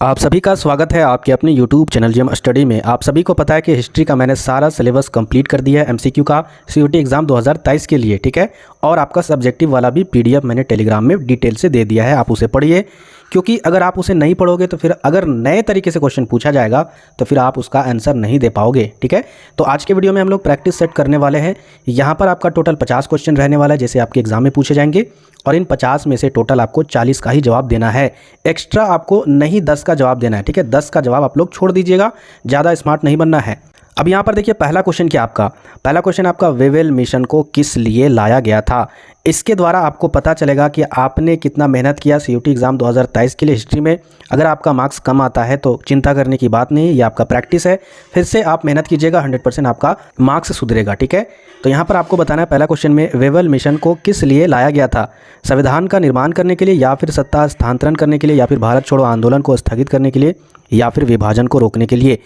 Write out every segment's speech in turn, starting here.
आप सभी का स्वागत है आपके अपने YouTube चैनल जेम स्टडी में। आप सभी को पता है कि हिस्ट्री का मैंने सारा सिलेबस कंप्लीट कर दिया है एमसीक्यू का सीयूटी एग्ज़ाम 2023 के लिए, ठीक है। और आपका सब्जेक्टिव वाला भी पीडीएफ मैंने टेलीग्राम में डिटेल से दे दिया है, आप उसे पढ़िए। क्योंकि अगर आप उसे नहीं पढ़ोगे तो फिर अगर नए तरीके से क्वेश्चन पूछा जाएगा तो फिर आप उसका आंसर नहीं दे पाओगे, ठीक है। तो आज के वीडियो में हम लोग प्रैक्टिस सेट करने वाले हैं। यहाँ पर आपका टोटल 50 क्वेश्चन रहने वाला है जैसे आपके एग्जाम में पूछे जाएंगे, और इन 50 में से टोटल आपको 40 का ही जवाब देना है। एक्स्ट्रा आपको नहीं 10 का जवाब देना है, ठीक है। 10 का जवाब आप लोग छोड़ दीजिएगा, ज़्यादा स्मार्ट नहीं बनना है। अब यहाँ पर देखिए पहला क्वेश्चन क्या आपका, पहला क्वेश्चन आपका वेवेल मिशन को किस लिए लाया गया था। इसके द्वारा आपको पता चलेगा कि आपने कितना मेहनत किया सीयूटी एग्ज़ाम 2023 के लिए हिस्ट्री में। अगर आपका मार्क्स कम आता है तो चिंता करने की बात नहीं, ये आपका प्रैक्टिस है। फिर से आप मेहनत कीजिएगा, 100% आपका मार्क्स सुधरेगा, ठीक है। तो यहाँ पर आपको बताना है पहला क्वेश्चन में वेवेल मिशन को किस लिए लाया गया था। संविधान का निर्माण करने के लिए, या फिर सत्ता हस्तांतरण करने के लिए, या फिर भारत छोड़ो आंदोलन को स्थगित करने के लिए, या फिर विभाजन को रोकने के लिए।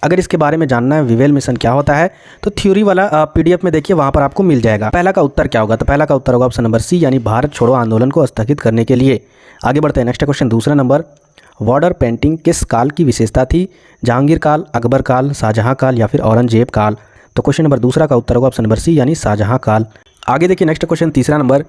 अगर इसके बारे में जानना है वेवेल मिशन क्या होता है तो थ्योरी वाला पीडीएफ में देखिए, वहाँ पर आपको मिल जाएगा। पहला का उत्तर क्या होगा, तो पहला का उत्तर होगा ऑप्शन नंबर सी, यानी भारत छोड़ो आंदोलन को स्थगित करने के लिए। आगे बढ़ते हैं नेक्स्ट क्वेश्चन दूसरा नंबर, वाटर पेंटिंग किस काल की विशेषता थी। जहांगीर काल, अकबर काल, शाहजहां काल, या फिर औरंगजेब काल। तो क्वेश्चन नंबर दूसरा का उत्तर होगा ऑप्शन नंबर सी, यानी शाहजहां काल। आगे देखिए नेक्स्ट क्वेश्चन तीसरा नंबर,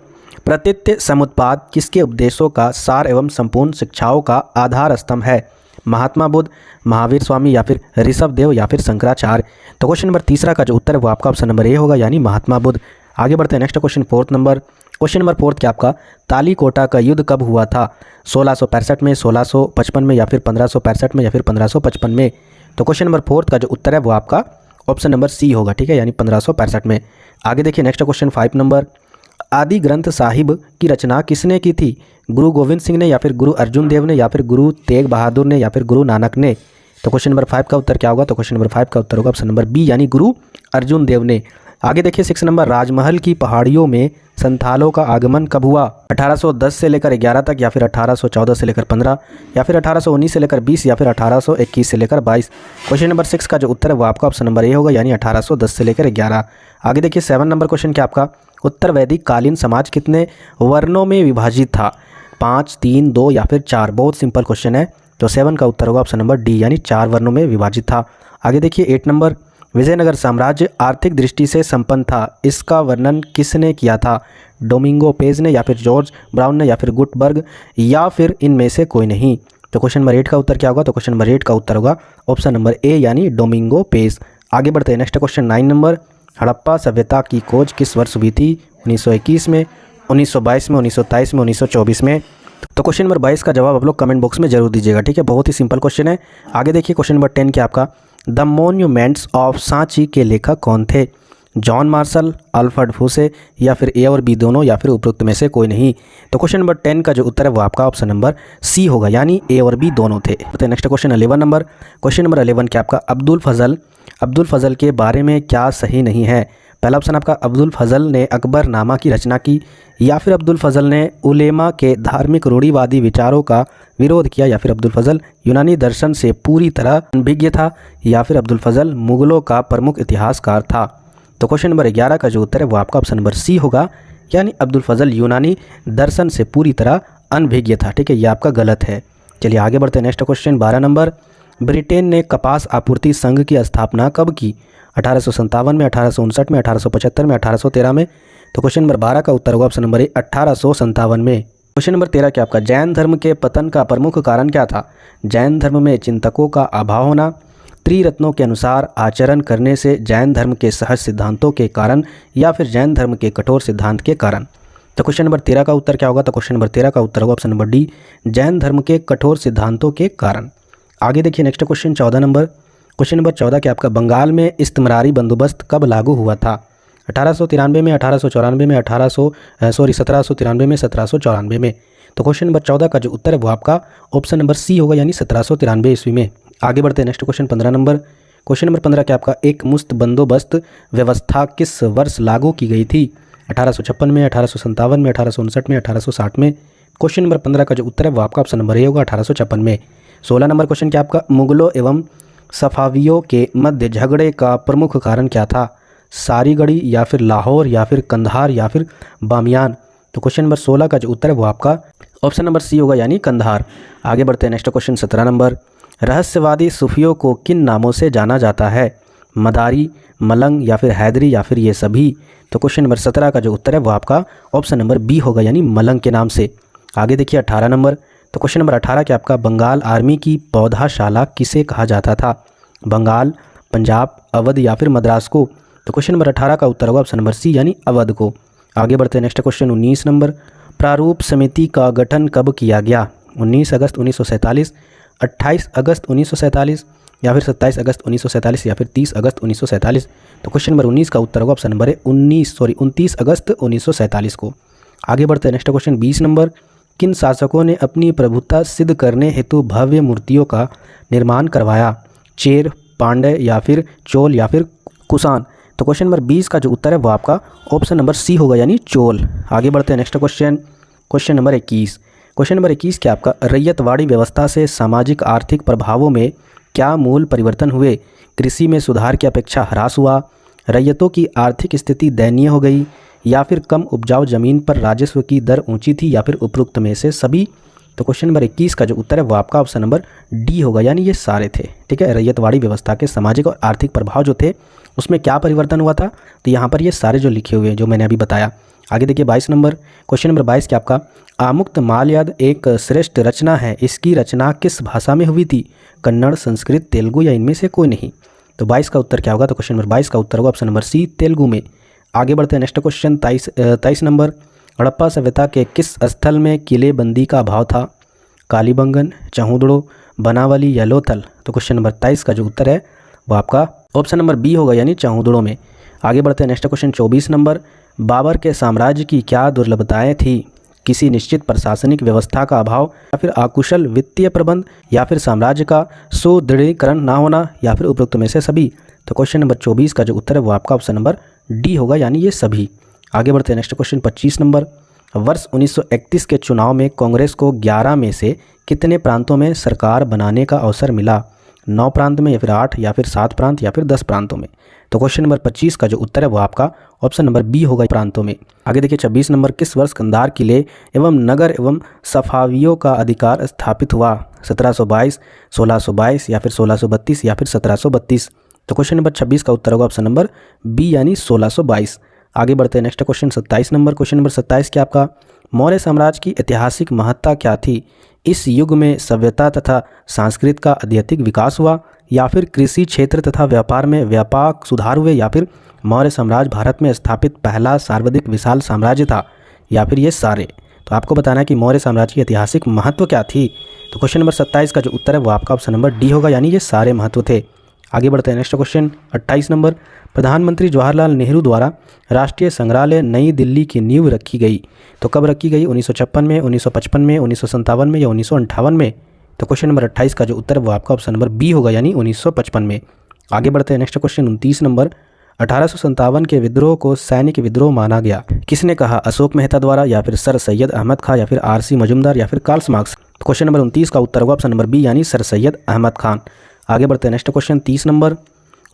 प्रतीत समुत्पाद किसके उपदेशों का सार एवं संपूर्ण शिक्षाओं का आधार स्तंभ है। महात्मा बुद्ध, महावीर स्वामी, या फिर ऋषभ देव, या फिर शंकराचार्य। तो क्वेश्चन नंबर तीसरा का जो उत्तर है वो आपका ऑप्शन नंबर ए होगा, यानी महात्मा बुद्ध। आगे बढ़ते हैं next question fourth number, question number fourth क्या आपका, तालीकोटा का युद्ध कब हुआ था। 1665 में, 1655 में, या फिर 1565 में, या फिर 1555 में। तो क्वेश्चन नंबर फोर्थ का जो उत्तर है वो आपका ऑप्शन नंबर सी होगा, ठीक है, यानी 1565 में। आगे देखिए नेक्स्ट क्वेश्चन 5 नंबर, आदि ग्रंथ साहिब की रचना किसने की थी। गुरु गोविंद सिंह ने, या फिर गुरु अर्जुन देव ने, या फिर गुरु तेग बहादुर ने, या फिर गुरु नानक ने। तो क्वेश्चन नंबर 5 का उत्तर क्या होगा, तो क्वेश्चन नंबर 5 का उत्तर होगा ऑप्शन नंबर बी, यानी गुरु अर्जुन देव ने। आगे देखिए 6 नंबर, राजमहल की पहाड़ियों में संथालों का आगमन कब हुआ। 1810 से लेकर 11 तक, या फिर 1814 से लेकर 15, या फिर 1819 से लेकर 20, या फिर 1821 से लेकर 22। क्वेश्चन नंबर 6 का जो उत्तर है वो आपका ऑप्शन नंबर ए होगा, यानी 1810 से लेकर 11। आगे देखिए 7 नंबर क्वेश्चन क्या आपका, उत्तर वैदिक कालीन समाज कितने वर्णों में विभाजित था। 5, 3, 2, या फिर 4। बहुत सिंपल क्वेश्चन है, तो 7 का उत्तर होगा ऑप्शन नंबर डी, यानी 4 वर्णों में विभाजित था। आगे देखिए 8 नंबर, विजयनगर साम्राज्य आर्थिक दृष्टि से संपन्न था, इसका वर्णन किसने किया था। डोमिंगो पेज ने, या फिर जॉर्ज ब्राउन ने, या फिर गुटबर्ग, या फिर इनमें से कोई नहीं। तो क्वेश्चन नंबर 8 का उत्तर क्या होगा, तो क्वेश्चन नंबर 8 का उत्तर होगा ऑप्शन नंबर ए, यानी डोमिंगो पेज। आगे बढ़ते हैं नेक्स्ट क्वेश्चन 9 नंबर, हड़प्पा सभ्यता की खोज किस वर्ष हुई थी। 1921 में, 1922 में, 1923 में, 1924 में। तो क्वेश्चन नंबर 22 का जवाब आप लोग कमेंट बॉक्स में जरूर दीजिएगा, ठीक है। बहुत ही सिंपल क्वेश्चन है। आगे देखिए क्वेश्चन नंबर 10 क्या आपका, द मॉन्यूमेंट्स ऑफ सांची के लेखक कौन थे। जॉन मार्शल, अल्फ्रेड फूसे, या फिर ए और बी दोनों, या फिर उपरोक्त में से कोई नहीं। तो क्वेश्चन नंबर 10 का जो उत्तर है वो आपका ऑप्शन नंबर सी होगा, यानी ए और बी दोनों थे। तो next question 11 number, question number 11 क्या आपका, अब्दुल फजल के बारे में क्या सही नहीं है। पहला ऑप्शन आपका, अब्दुल फजल ने अकबरनामा की रचना की, या फिर अब्दुल फजल ने उलेमा के धार्मिक रूढ़िवादी विचारों का विरोध किया, या फिर अब्दुल फजल यूनानी दर्शन से पूरी तरह अनभिज्ञ था, या फिर अब्दुल फजल मुगलों का प्रमुख इतिहासकार था। तो क्वेश्चन नंबर 11 का जो उत्तर है वो आपका ऑप्शन नंबर सी होगा, यानी अब्दुल फजल यूनानी दर्शन से पूरी तरह अनभिज्ञ था, ठीक है। ये आपका गलत है। चलिए आगे बढ़ते हैं नेक्स्ट क्वेश्चन 12 नंबर, ब्रिटेन ने कपास आपूर्ति संघ की स्थापना कब की। 1857 में, 1859 में, 1875 में, 1813 में। तो क्वेश्चन नंबर 12 का उत्तर होगा ऑप्शन नंबर ए, 1857 में। क्वेश्चन नंबर 13 क्या आपका, जैन धर्म के पतन का प्रमुख कारण क्या था। जैन धर्म में चिंतकों का अभाव होना, त्रिरत्नों के अनुसार आचरण करने से जैन धर्म के सहज सिद्धांतों के कारण, या फिर जैन धर्म के कठोर सिद्धांत के कारण। तो क्वेश्चन नंबर 13 का उत्तर क्या होगा, तो क्वेश्चन नंबर 13 का उत्तर होगा ऑप्शन नंबर डी, जैन धर्म के कठोर सिद्धांतों के कारण। आगे देखिए next question 14 number, question number 14 क्या आपका, बंगाल में इस्तिमरारी बंदोबस्त कब लागू हुआ था। 1893 में, 1894 में, 1793 में, 1794 में। तो क्वेश्चन नंबर 14 का जो उत्तर है वो आपका ऑप्शन नंबर सी होगा, यानी 1793 ईस्वी में। आगे बढ़ते हैं next question 15 number, question number 15 क्या आपका, एक मुश्त बंदोबस्त व्यवस्था किस वर्ष लागू की गई थी। 1856 में, 1857 में, 1859 में, 1860 में। क्वेश्चन नंबर 15 का जो उत्तर है वो आपका ऑप्शन नंबर ए होगा, 1856 में। 16 नंबर क्वेश्चन क्या आपका, मुगलों एवं सफावियों के मध्य झगड़े का प्रमुख कारण क्या था। सारीगढ़ी, या फिर लाहौर, या फिर कंधार, या फिर बामियान। तो क्वेश्चन नंबर 16 का जो उत्तर है वो आपका ऑप्शन नंबर सी होगा यानी कंधार। आगे बढ़ते हैं नेक्स्ट क्वेश्चन 17 नंबर। रहस्यवादी सूफियों को किन नामों से जाना जाता है? मदारी, मलंग या फिर हैदरी या फिर ये सभी? तो क्वेश्चन नंबर 17 का जो उत्तर है वो आपका ऑप्शन नंबर बी होगा यानी मलंग के नाम से। आगे देखिए 18 नंबर। तो क्वेश्चन नंबर 18 के आपका बंगाल आर्मी की पौधाशाला किसे कहा जाता था? बंगाल, पंजाब, अवध या फिर मद्रास को? तो क्वेश्चन नंबर 18 का उत्तर होगा ऑप्शन नंबर सी यानी अवध को। आगे बढ़ते हैं नेक्स्ट क्वेश्चन 19 नंबर। प्रारूप समिति का गठन कब किया गया? 19 अगस्त 1947, 28 अगस्त 1947 या फिर 27 अगस्त 1947 या फिर 30 अगस्त 1947? तो क्वेश्चन नंबर 19 का उत्तर होगा ऑप्शन नंबर 29 अगस्त 1947 को। आगे बढ़ते हैं नेक्स्ट क्वेश्चन 20 नंबर। किन शासकों ने अपनी प्रभुता सिद्ध करने हेतु भव्य मूर्तियों का निर्माण करवाया? चेर, पांड्य या फिर चोल या फिर कुषाण? तो क्वेश्चन नंबर 20 का जो उत्तर है वो आपका ऑप्शन नंबर सी होगा यानी चोल। आगे बढ़ते हैं next question number 21। Question number 21 क्या आपका रैयतवाड़ी व्यवस्था से सामाजिक आर्थिक प्रभावों में क्या मूल परिवर्तन हुए? कृषि में सुधार की अपेक्षा ह्रास हुआ, रैयतों की आर्थिक स्थिति दयनीय हो गई या फिर कम उपजाऊ जमीन पर राजस्व की दर ऊंची थी या फिर उपरोक्त में से सभी? तो क्वेश्चन नंबर 21 का जो उत्तर है वो आपका ऑप्शन नंबर डी होगा यानी ये सारे थे। ठीक है, रैयतवाड़ी व्यवस्था के सामाजिक और आर्थिक प्रभाव जो थे उसमें क्या परिवर्तन हुआ था? तो यहाँ पर ये सारे जो लिखे हुए हैं जो मैंने अभी बताया। आगे देखिए 22 नंबर। क्वेश्चन नंबर 22 क्या आपका आमुक्त माल्याद एक श्रेष्ठ रचना है, इसकी रचना किस भाषा में हुई थी? कन्नड़, संस्कृत, तेलुगु या इनमें से कोई नहीं? तो 22 का उत्तर क्या होगा? तो क्वेश्चन नंबर 22 का उत्तर होगा ऑप्शन नंबर सी तेलुगु में। आगे बढ़ते हैं नेक्स्ट क्वेश्चन 23 नंबर। हड़प्पा सभ्यता के किस स्थल में किलेबंदी का अभाव था? कालीबंगन, चहुदड़ो, बनावली या लोथल? तो क्वेश्चन नंबर 23 का जो उत्तर है वो आपका ऑप्शन नंबर बी होगा यानी चहुदड़ो में। आगे बढ़ते हैं नेक्स्ट क्वेश्चन 24 नंबर। बाबर के साम्राज्य की क्या दुर्लभताएं थी? किसी निश्चित प्रशासनिक व्यवस्था का अभाव या फिर अकुशल वित्तीय प्रबंध या फिर साम्राज्य का सुदृढ़ीकरण ना होना या फिर उपरोक्त में से सभी? तो क्वेश्चन नंबर 24 का जो उत्तर है वो आपका ऑप्शन नंबर डी होगा यानी ये सभी। आगे बढ़ते हैं नेक्स्ट क्वेश्चन 25 नंबर। वर्ष 1931 के चुनाव में कांग्रेस को 11 में से कितने प्रांतों में सरकार बनाने का अवसर मिला? 9 प्रांत में या फिर 8 या फिर 7 प्रांत या फिर 10 प्रांतों में? तो क्वेश्चन नंबर 25 का जो उत्तर है वो आपका ऑप्शन नंबर बी होगा प्रांतों में। आगे देखिए 26 नंबर। किस वर्ष कंधार किले एवं नगर एवं सफावियों का अधिकार स्थापित हुआ? 1722, 1622 या फिर 1632 या फिर 1732? तो क्वेश्चन नंबर 26 का उत्तर होगा ऑप्शन नंबर बी यानी 1622। आगे बढ़ते हैं next question 27 number. Question number 27 क्या आपका मौर्य साम्राज्य की ऐतिहासिक महत्ता क्या थी? इस युग में सभ्यता तथा संस्कृति का अत्यधिक विकास हुआ या फिर कृषि क्षेत्र तथा व्यापार में व्यापक सुधार हुए या फिर मौर्य साम्राज्य भारत में स्थापित पहला सर्वाधिक विशाल साम्राज्य था या फिर ये सारे? तो आपको बताना है कि मौर्य साम्राज्य की ऐतिहासिक महत्व क्या थी। तो क्वेश्चन नंबर 27 का जो उत्तर है वो आपका ऑप्शन नंबर डी होगा यानी ये सारे महत्व थे। आगे बढ़ते हैं नेक्स्ट क्वेश्चन 28 नंबर। प्रधानमंत्री जवाहरलाल नेहरू द्वारा राष्ट्रीय संग्रहालय नई दिल्ली की नींव रखी गई, तो कब रखी गई? 1956 में, 1955 में, 1957 में या 1958 में? तो क्वेश्चन नंबर 28 का जो उत्तर है वो आपका ऑप्शन नंबर बी होगा यानी 1955 में। आगे बढ़ते हैं नेक्स्ट क्वेश्चन 29 नंबर। 1857 के विद्रोह को सैनिक विद्रोह माना गया, किसने कहा? अशोक मेहता द्वारा या फिर सर सैयद अहमद खां या फिर आरसी मजूमदार या फिर कार्ल मार्क्स? तो क्वेश्चन नंबर 29 का उत्तर होगा ऑप्शन नंबर बी यानी सर सैयद अहमद खान। आगे बढ़ते हैं नेक्स्ट क्वेश्चन 30 नंबर।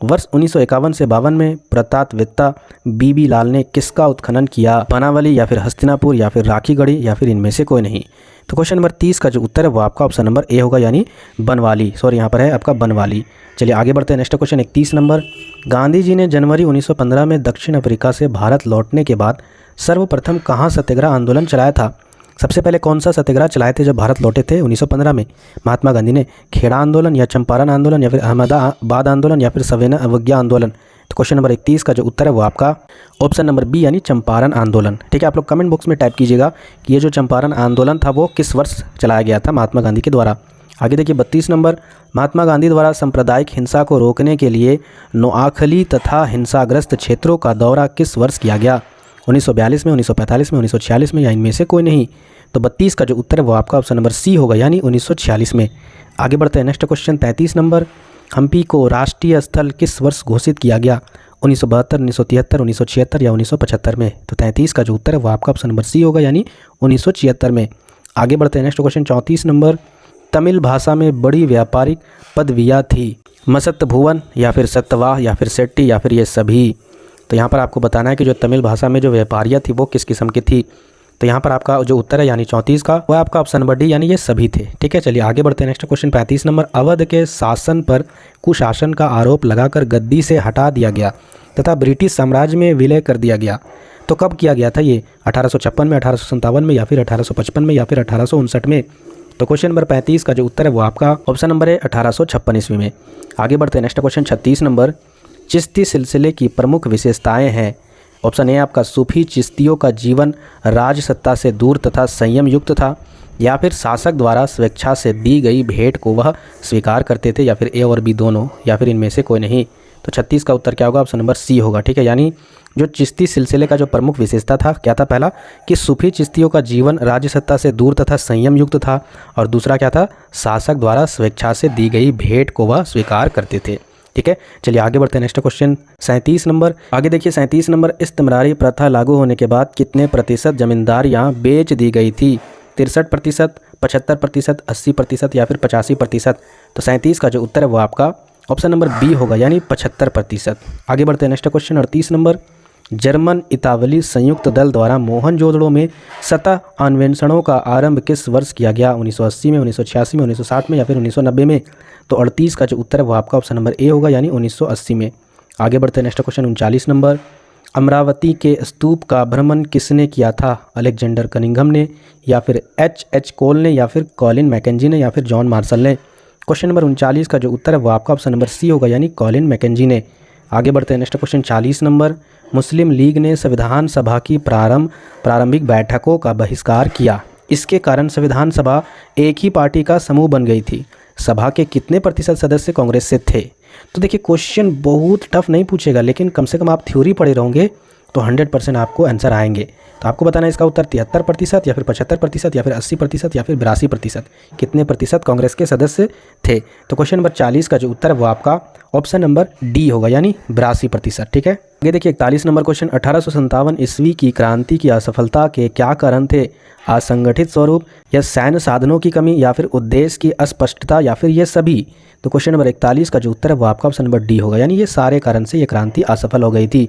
वर्ष 1951 से 52 में प्रतापवेत्ता बीबी लाल ने किसका उत्खनन किया? बनावली या फिर हस्तिनापुर या फिर राखीगढ़ी या फिर इनमें से कोई नहीं? तो क्वेश्चन नंबर 30 का जो उत्तर है वो आपका ऑप्शन नंबर ए होगा यानी बनवाली। सॉरी, यहाँ पर है आपका बनवाली। चलिए आगे बढ़ते हैं next question 31 number. Gandhi ji ने जनवरी 1915 में दक्षिण अफ्रीका से भारत लौटने के बाद सर्वप्रथम कहाँ सत्याग्रह आंदोलन चलाया था? सबसे पहले कौन सा सत्याग्रह चलाए थे जब भारत लौटे थे 1915 में? महात्मा गांधी ने खेड़ा आंदोलन या चंपारण आंदोलन या फिर अहमदाबाद आंदोलन या फिर सविनय अवज्ञा आंदोलन? तो क्वेश्चन नंबर 31 का जो उत्तर है वो आपका ऑप्शन नंबर बी यानी चंपारण आंदोलन। ठीक है, आप लोग कमेंट बॉक्स में टाइप कीजिएगा कि ये जो चंपारण आंदोलन था वो किस वर्ष चलाया गया था महात्मा गांधी के द्वारा। आगे देखिए 32 नंबर। महात्मा गांधी द्वारा सांप्रदायिक हिंसा को रोकने के लिए नोआखली तथा हिंसाग्रस्त क्षेत्रों का दौरा किस वर्ष किया गया? 1942 में, 1945 में, 1946 में या इनमें से कोई नहीं? तो 32 का जो उत्तर है वो आपका ऑप्शन नंबर सी होगा यानी 1946 में। आगे बढ़ते हैं नेक्स्ट क्वेश्चन 33 नंबर। हम्पी को राष्ट्रीय स्थल किस वर्ष घोषित किया गया? 1972, 1973, 1976 या 1975 में? तो 33 का जो उत्तर है वो आपका ऑप्शन नंबर सी होगा यानी 1976 में। आगे बढ़ते हैं नेक्स्ट क्वेश्चन 34 नंबर। तमिल भाषा में बड़ी व्यापारिक पदवियाँ थी, मसत्तभुवन या फिर सत्तवाह या फिर सेट्टी या फिर ये सभी? तो यहाँ पर आपको बताना है कि जो तमिल भाषा में जो व्यापारियाँ थी वो किस किस्म की थी? तो यहाँ पर आपका जो उत्तर है यानी 34 का वो आपका ऑप्शन नंबर डी यानी ये सभी थे। ठीक है, चलिए आगे बढ़ते हैं। नेक्स्ट क्वेश्चन 35 नंबर, अवध के शासन पर कुशासन का आरोप लगाकर गद्दी से हटा दिया गया तथा ब्रिटिश साम्राज्य में विलय कर दिया गया। तो कब किया गया था ये? 1856 में, 1857 में, या फिर 1855 में, या फिर 1859 में? तो क्वेश्चन नंबर 35 का जो उत्तर है वो आपका ऑप्शन नंबर है 1856 ईस्वी में। आगे बढ़ते हैं। नेक्स्ट क्वेश्चन 36 नंबर, चिश्ती सिलसिले की प्रमुख विशेषताएं हैं। ऑप्शन ए आपका सूफी चिश्तियों का जीवन राजसत्ता से दूर तथा संयम युक्त था, या फिर शासक द्वारा स्वेच्छा से दी गई भेंट को वह स्वीकार करते थे, या फिर ए और बी दोनों, या फिर इनमें से कोई नहीं। तो 36 का उत्तर क्या होगा? ऑप्शन नंबर सी होगा। ठीक है, यानी जो चिश्ती सिलसिले का जो प्रमुख विशेषता था क्या था? पहला कि सूफी चिश्तियों का जीवन राजसत्ता से दूर तथा संयम युक्त था, और दूसरा क्या था? शासक द्वारा स्वेच्छा से दी गई भेंट को वह स्वीकार करते थे। ठीक है, चलिए आगे बढ़ते हैं। नेक्स्ट क्वेश्चन 37 नंबर, आगे देखिए 37 नंबर, इस्तिमरारी प्रथा लागू होने के बाद कितने प्रतिशत जमींदारियाँ बेच दी गई थी? 63%, 75%, 80% या फिर 85%? तो 37 का जो उत्तर है वो आपका ऑप्शन नंबर बी होगा, यानी 75%। आगे बढ़ते हैं। नेक्स्ट क्वेश्चन 38 नंबर, जर्मन इतावली संयुक्त दल द्वारा मोहनजोदड़ो में सतह अन्वेषणों का आरंभ किस वर्ष किया गया? 1980 में, 1986 में, 1960 में, या फिर 1990 में? तो 38 का जो उत्तर है वो आपका ऑप्शन नंबर ए होगा, यानी 1980 में। आगे बढ़ते हैं। नेक्स्ट क्वेश्चन 39 नंबर, अमरावती के स्तूप का भ्रमण किसने किया था? अलेक्जेंडर कनिंघम ने, या फिर एच कोल ने, या फिर कॉलिन मैकेंजी ने, या फिर जॉन मार्शल ने? क्वेश्चन नंबर 39 का जो उत्तर है वो आपका ऑप्शन नंबर सी होगा, यानी कॉलिन मैकेंजी ने। आगे बढ़ते हैं। नेक्स्ट क्वेश्चन 40 नंबर, मुस्लिम लीग ने संविधान सभा की प्रारंभिक बैठकों का बहिष्कार किया। इसके कारण संविधान सभा एक ही पार्टी का समूह बन गई थी। सभा के कितने प्रतिशत सदस्य कांग्रेस से थे? तो देखिए क्वेश्चन बहुत टफ नहीं पूछेगा, लेकिन कम से कम आप थ्योरी पढ़े रहोगे तो 100% आपको आंसर आएंगे। तो आपको बताना है इसका उत्तर 73%, या फिर 75%, या फिर 80%, या फिर 82%? कितने प्रतिशत कांग्रेस के सदस्य थे? तो क्वेश्चन नंबर 40 का जो उत्तर है वो आपका ऑप्शन नंबर डी होगा, यानी 82%। ठीक है, आगे देखिए 41 नंबर क्वेश्चन, 1857 ईस्वी की क्रांति की असफलता के क्या कारण थे? असंगठित स्वरूप, या सैन्य साधनों की कमी, या फिर उद्देश्य की अस्पष्टता, या फिर ये सभी? तो क्वेश्चन नंबर 41 का जो उत्तर है वो आपका ऑप्शन नंबर डी होगा, यानी ये सारे कारण से ये क्रांति असफल हो गई थी।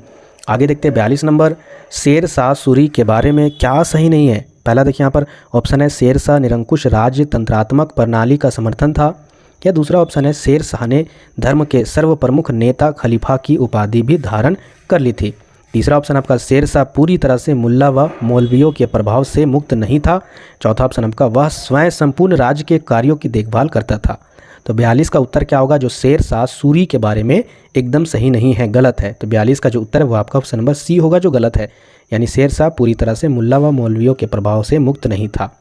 आगे देखते हैं 42 नंबर, शेर शाह सूरी के बारे में क्या सही नहीं है? पहला देखिए यहाँ पर ऑप्शन है शेर शाह निरंकुश राज्य तंत्रात्मक प्रणाली का समर्थन था, या दूसरा ऑप्शन है शेर शाह ने धर्म के सर्व प्रमुख नेता खलीफा की उपाधि भी धारण कर ली थी। तीसरा ऑप्शन आपका शेर शाह पूरी तरह से मुल्ला व मौलवियों के प्रभाव से मुक्त नहीं था। चौथा ऑप्शन आपका वह स्वयं संपूर्ण राज्य के कार्यों की देखभाल करता था। तो 42 का उत्तर क्या होगा? जो शेर शाह सूरी के बारे में एकदम सही नहीं है, गलत है। तो 42 का जो उत्तर है वो आपका ऑप्शन नंबर सी होगा, जो गलत है, यानी शेर शाह पूरी तरह से मुल्ला व मौलवियों के प्रभाव से मुक्त नहीं था।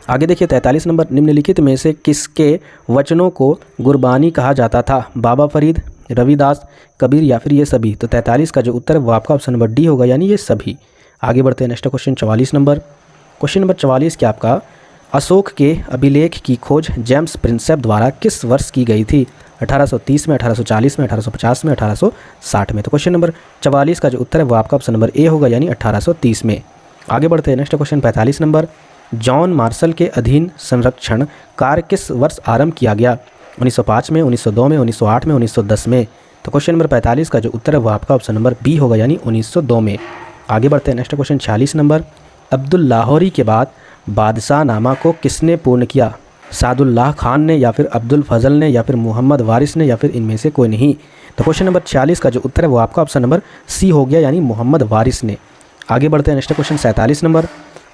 आगे देखिए 43 नंबर, निम्नलिखित में से किसके वचनों को गुरबानी कहा जाता था? बाबा फरीद, रविदास, कबीर, या फिर ये सभी? तो 43 का जो उत्तर है वो आपका ऑप्शन नंबर डी होगा, यानी ये सभी। आगे बढ़ते हैं। Next question 44 number, question number 44 क्या आपका, अशोक के अभिलेख की खोज जेम्स प्रिंसेप द्वारा किस वर्ष की गई थी? 1830 में, 1840 में, 1850 में, 1860 में? तो क्वेश्चन नंबर 44 का जो उत्तर है वो आपका ऑप्शन नंबर ए होगा, यानी 1830 में। आगे बढ़ते हैं। Next question 45 number, John Marshall के अधीन संरक्षण कार्य किस वर्ष आरंभ किया गया? 1905 में, 1902 में, 1908 में, 1910 में? तो क्वेश्चन नंबर 45 का जो उत्तर है वो आपका ऑप्शन नंबर बी होगा, यानी 1902 में। आगे बढ़ते हैं। Next question 46 number, Abdul Lahori के बाद बादशाह नामा को किसने पूर्ण किया? सादुल्लाह खान ने, या फिर अब्दुल फजल ने, या फिर मोहम्मद वारिस ने, या फिर इनमें से कोई नहीं? तो क्वेश्चन नंबर 46 का जो उत्तर है वो आपका ऑप्शन नंबर सी हो गया, यानी मोहम्मद वारिस ने। आगे बढ़ते हैं। नेक्स्ट क्वेश्चन 47 नंबर,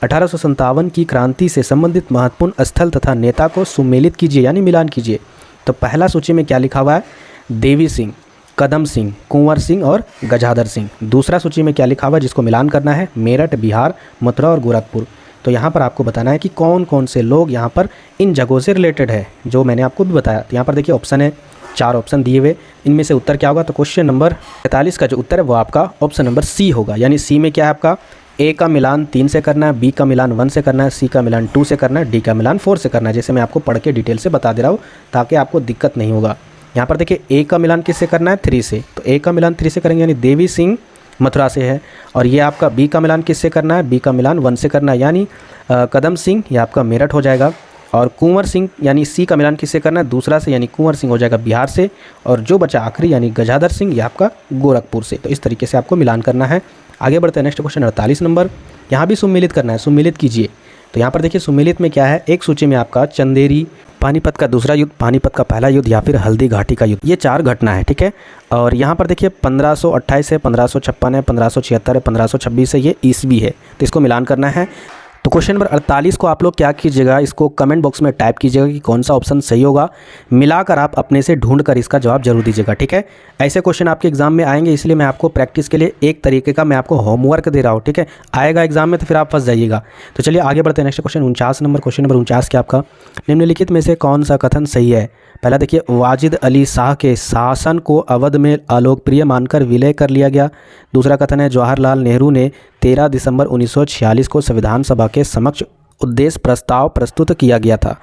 1857 की क्रांति से संबंधित महत्वपूर्ण स्थल तथा नेता को सुमेलित कीजिए, यानी मिलान कीजिए। तो पहला सूची में क्या लिखा हुआ है? देवी सिंह, कदम सिंह, कुंवर सिंह और गजाधर सिंह। दूसरा सूची में क्या लिखा हुआ है जिसको मिलान करना है? मेरठ, बिहार, मथुरा और गोरखपुर। तो यहाँ पर आपको बताना है कि कौन कौन से लोग यहाँ पर इन जगहों से रिलेटेड है, जो मैंने आपको भी बताया। तो यहाँ पर देखिए ऑप्शन है, 4 ऑप्शन दिए हुए, इनमें से उत्तर क्या होगा? तो क्वेश्चन नंबर 43 का जो उत्तर है वो आपका ऑप्शन नंबर सी होगा, यानी सी में क्या है आपका? ए का मिलान 3 से करना है, बी का मिलान 1 से करना है, सी का मिलान 2 से करना है, डी का मिलान 4 से करना है। जैसे मैं आपको पढ़ के डिटेल से बता दे रहा हूँ ताकि आपको दिक्कत नहीं होगा। यहाँ पर देखिए ए का मिलान किससे करना है? 3 से। तो ए का मिलान 3 से करेंगे, यानी देवी सिंह मथुरा से है। और ये आपका बी का मिलान किससे करना है? बी का मिलान 1 से करना है, यानी कदम सिंह, ये आपका मेरठ हो जाएगा। और कुंवर सिंह यानी सी का मिलान किससे करना है? दूसरा से, यानी कुंवर सिंह हो जाएगा बिहार से। और जो बचा आखिरी यानी गजाधर सिंह, ये आपका गोरखपुर से। तो इस तरीके से आपको मिलान करना है। आगे बढ़ते हैं। नेक्स्ट क्वेश्चन 48 नंबर, यहाँ भी सुम्मिलित करना है, सुम्मिलित कीजिए। तो यहाँ पर देखिए सुम्मिलित में क्या है, एक सूची में आपका चंदेरी, पानीपत का दूसरा युद्ध, पानीपत का पहला युद्ध या फिर हल्दी घाटी का युद्ध, ये 4 घटना है, ठीक है। और यहाँ पर देखिए 1528 है, 1556 है, 1576 है, 1526 है, ये ईस्वी है, तो इसको मिलान करना है। तो क्वेश्चन नंबर 48 को आप लोग क्या कीजिएगा, इसको कमेंट बॉक्स में टाइप कीजिएगा कि कौन सा ऑप्शन सही होगा, मिलाकर आप अपने से ढूंढ कर इसका जवाब जरूर दीजिएगा, ठीक है। ऐसे क्वेश्चन आपके एग्जाम में आएंगे, इसलिए मैं आपको प्रैक्टिस के लिए एक तरीके का मैं आपको होमवर्क दे रहा हूँ, ठीक है। आएगा एग्जाम में तो फिर आप फंस जाइएगा। तो चलिए आगे बढ़ते हैं। Next question 49 number, question number 49 क्या आपका, निम्नलिखित में से कौन सा कथन सही है। पहला देखिए, वाजिद अली शाह के शासन को अवध में अलोकप्रिय मानकर विलय कर लिया गया। दूसरा कथन है, जवाहरलाल नेहरू ने 13 दिसंबर 1946 को संविधान सभा के समक्ष उद्देश्य प्रस्ताव प्रस्तुत किया गया था।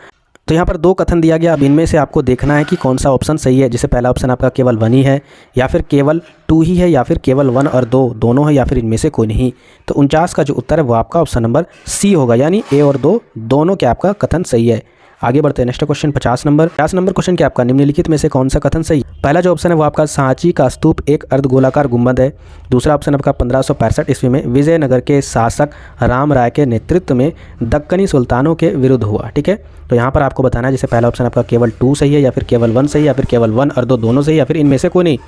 तो यहाँ पर 2 कथन दिया गया, अब इनमें से आपको देखना है कि कौन सा ऑप्शन सही है। जैसे पहला ऑप्शन आपका केवल 1 ही है, या फिर केवल 2 ही है, या फिर केवल 1 और 2 दोनों है, या फिर इनमें से कोई नहीं। तो 49 का जो उत्तर है वो आपका ऑप्शन नंबर सी होगा, यानी ए और 2 दोनों के आपका कथन सही है। आगे बढ़ते हैं। नेक्स्ट क्वेश्चन 50 नंबर क्वेश्चन क्या आपका, निम्नलिखित में से कौन सा कथन सही। पहला जो ऑप्शन है वो आपका, सांची का स्तूप एक अर्धगोलाकार गुंबद है। दूसरा ऑप्शन आपका 1565 ईस्वी में विजयनगर के शासक राम राय के नेतृत्व में दक्कनी सुल्तानों के विरुद्ध हुआ, ठीक है। तो यहाँ पर आपको बताना है, जैसे पहला ऑप्शन आपका केवल 2 सही है, या फिर केवल 1 सही, या फिर केवल 1 और 2 दोनों सही, या फिर इनमें से कोई नहीं।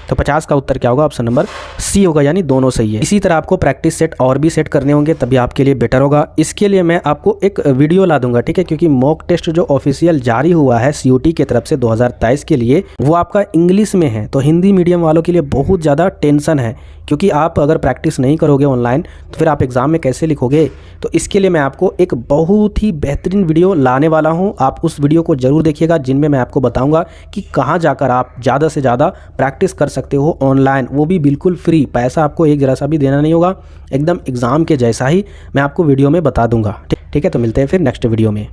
तो 50 का उत्तर क्या होगा, ऑप्शन नंबर सी होगा, यानी दोनों सही है। इसी तरह आपको प्रैक्टिस सेट और भी सेट करने होंगे, तभी आपके लिए बेटर होगा। इसके लिए मैं आपको एक वीडियो ला दूंगा, ठीक है, क्योंकि मॉक टेस्ट जो ऑफिशियल जारी हुआ है COT की तरफ से 2023 के लिए, वो आपका इंग्लिश में है। तो हिंदी मीडियम वालों के लिए बहुत ज़्यादा टेंशन है, क्योंकि आप अगर प्रैक्टिस नहीं करोगे ऑनलाइन तो फिर आप एग्ज़ाम में कैसे लिखोगे। तो इसके लिए मैं आपको एक बहुत ही बेहतरीन वीडियो लाने वाला हूं, आप उस वीडियो को ज़रूर देखिएगा, जिनमें मैं आपको बताऊंगा कि कहां जाकर आप ज़्यादा से ज़्यादा प्रैक्टिस कर सकते हो ऑनलाइन, वो भी बिल्कुल फ्री। पैसा आपको एक जरा सा भी देना नहीं होगा, एकदम एग्ज़ाम के जैसा ही मैं आपको वीडियो में बता दूंगा, ठीक है। तो मिलते हैं फिर नेक्स्ट वीडियो में।